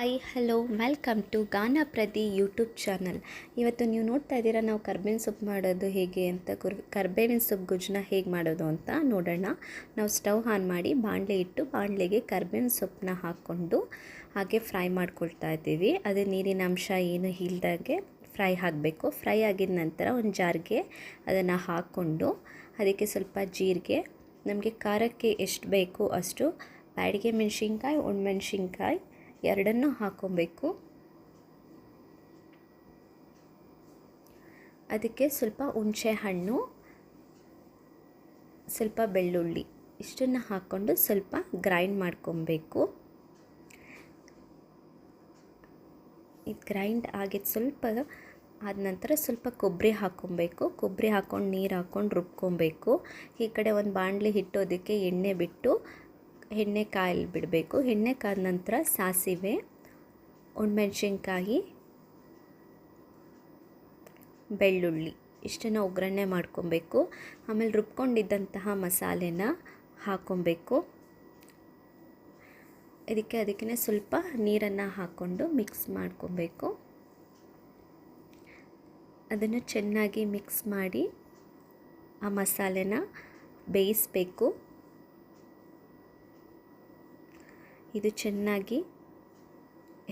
Hi hello welcome to ಗಾನ ಪ್ರತಿ YouTube channel. ಇವತ್ತು ನೀವು ನೋಡ್ತಾ ಇದ್ದೀರಾ ನಾವು ಕರ್ಬೇವಿನ ಸೊಪ್ಪು ಮಾಡೋದು ಹೇಗೆ ಅಂತ. ಕರ್ಬೇವಿನ ಸೊಪ್ಪು ಗೊಜ್ಜನ್ನ ಹೇಗೆ ಮಾಡೋದು ಅಂತ ನೋಡೋಣ. ನಾವು ಸ್ಟವ್ ಆನ್ ಮಾಡಿ ಬಾಣಲೆ ಇಟ್ಟು ಬಾಣಲೆಗೆ ಕರ್ಬೇವಿನ ಸೊಪ್ಪನ್ನ ಹಾಕ್ಕೊಂಡು ಹಾಗೆ ಫ್ರೈ ಮಾಡ್ಕೊಳ್ತಾ ಇದ್ದೀವಿ. ಅದೇ ನೀರಿನ ಅಂಶ ಏನು ಇಲ್ದಾಗೆ ಫ್ರೈ ಆಗಬೇಕು. ಫ್ರೈ ಆಗಿದ ನಂತರ ಒಂದು ಜಾರ್ಗೆ ಅದನ್ನು ಹಾಕ್ಕೊಂಡು ಅದಕ್ಕೆ ಸ್ವಲ್ಪ ಜೀರಿಗೆ, ನಮಗೆ ಖಾರಕ್ಕೆ ಎಷ್ಟು ಬೇಕೋ ಅಷ್ಟು ಬ್ಯಾಡಗೆ ಮೆಣಸಿನ್ಕಾಯಿ, ಒಣಮೆಣಸಿನ್ಕಾಯಿ ಎರಡನ್ನೂ ಹಾಕ್ಕೊಬೇಕು. ಅದಕ್ಕೆ ಸ್ವಲ್ಪ ಹುಣಸೆ ಹಣ್ಣು, ಸ್ವಲ್ಪ ಬೆಳ್ಳುಳ್ಳಿ ಇಷ್ಟನ್ನು ಹಾಕ್ಕೊಂಡು ಸ್ವಲ್ಪ ಗ್ರೈಂಡ್ ಮಾಡ್ಕೊಬೇಕು. ಇದು ಗ್ರೈಂಡ್ ಆಗಿದ್ದು ಸ್ವಲ್ಪ ಆದ ನಂತರ ಸ್ವಲ್ಪ ಕೊಬ್ಬರಿ ಹಾಕ್ಕೊಬೇಕು. ಕೊಬ್ಬರಿ ಹಾಕ್ಕೊಂಡು ನೀರು ಹಾಕ್ಕೊಂಡು ರುಬ್ಕೊಬೇಕು. ಈ ಕಡೆ ಒಂದು ಬಾಣಲೆ ಇಟ್ಟು ಅದಕ್ಕೆ ಎಣ್ಣೆ ಬಿಟ್ಟು ಎಣ್ಣೆ ಕಾಯಲ್ಲಿ ಬಿಡಬೇಕು. ಎಣ್ಣೆ ಕಾದ ನಂತರ ಸಾಸಿವೆ, ಒಣಮೆಣಸಿನ್ಕಾಯಿ, ಬೆಳ್ಳುಳ್ಳಿ ಇಷ್ಟನ್ನು ಒಗ್ಗರಣೆ ಮಾಡ್ಕೊಬೇಕು. ಆಮೇಲೆ ರುಬ್ಕೊಂಡಿದ್ದಂತಹ ಮಸಾಲೆನ ಹಾಕ್ಕೊಬೇಕು. ಅದಕ್ಕೆ ಸ್ವಲ್ಪ ನೀರನ್ನು ಹಾಕ್ಕೊಂಡು ಮಿಕ್ಸ್ ಮಾಡ್ಕೊಬೇಕು. ಅದನ್ನು ಚೆನ್ನಾಗಿ ಮಿಕ್ಸ್ ಮಾಡಿ ಆ ಮಸಾಲೆನ ಬೇಯಿಸಬೇಕು. ಇದು ಚೆನ್ನಾಗಿ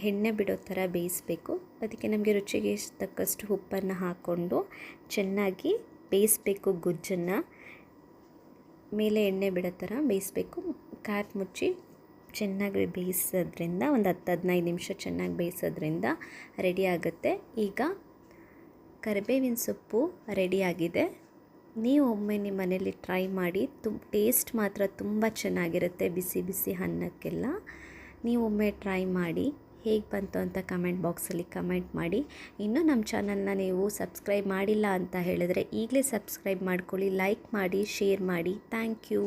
ಎಣ್ಣೆ ಬಿಡೋ ಥರ ಬೇಯಿಸಬೇಕು. ಅದಕ್ಕೆ ನಮಗೆ ರುಚಿಗೆ ತಕ್ಕಷ್ಟು ಉಪ್ಪನ್ನು ಹಾಕ್ಕೊಂಡು ಚೆನ್ನಾಗಿ ಬೇಯಿಸಬೇಕು. ಗೊಜ್ಜನ್ನು ಮೇಲೆ ಎಣ್ಣೆ ಬಿಡೋ ಥರ ಬೇಯಿಸಬೇಕು. ಕ್ಯಾಪ್ ಮುಚ್ಚಿ ಚೆನ್ನಾಗಿ ಬೇಯಿಸೋದ್ರಿಂದ ಒಂದು 10-15 ನಿಮಿಷ ಚೆನ್ನಾಗಿ ಬೇಯಿಸೋದ್ರಿಂದ ರೆಡಿ ಆಗುತ್ತೆ. ಈಗ ಕರಿಬೇವಿನ ಸೊಪ್ಪು ರೆಡಿಯಾಗಿದೆ. ನೀವು ಒಮ್ಮೆ ನಿಮ್ಮ ಮನೇಲಿ ಟ್ರೈ ಮಾಡಿ. ಟೇಸ್ಟ್ ಮಾತ್ರ ತುಂಬ ಚೆನ್ನಾಗಿರುತ್ತೆ. ಬಿಸಿ ಬಿಸಿ ಅನ್ನಕ್ಕೆಲ್ಲ ನೀವು ಒಮ್ಮೆ ಟ್ರೈ ಮಾಡಿ. ಹೇಗೆ ಬಂತು ಅಂತ ಕಮೆಂಟ್ ಬಾಕ್ಸಲ್ಲಿ ಕಮೆಂಟ್ ಮಾಡಿ. ಇನ್ನೂ ನಮ್ಮ ಚಾನಲ್ನ ನೀವು ಸಬ್ಸ್ಕ್ರೈಬ್ ಮಾಡಿಲ್ಲ ಅಂತ ಹೇಳಿದ್ರೆ ಈಗಲೇ ಸಬ್ಸ್ಕ್ರೈಬ್ ಮಾಡ್ಕೊಳ್ಳಿ, ಲೈಕ್ ಮಾಡಿ, ಶೇರ್ ಮಾಡಿ. Thank you.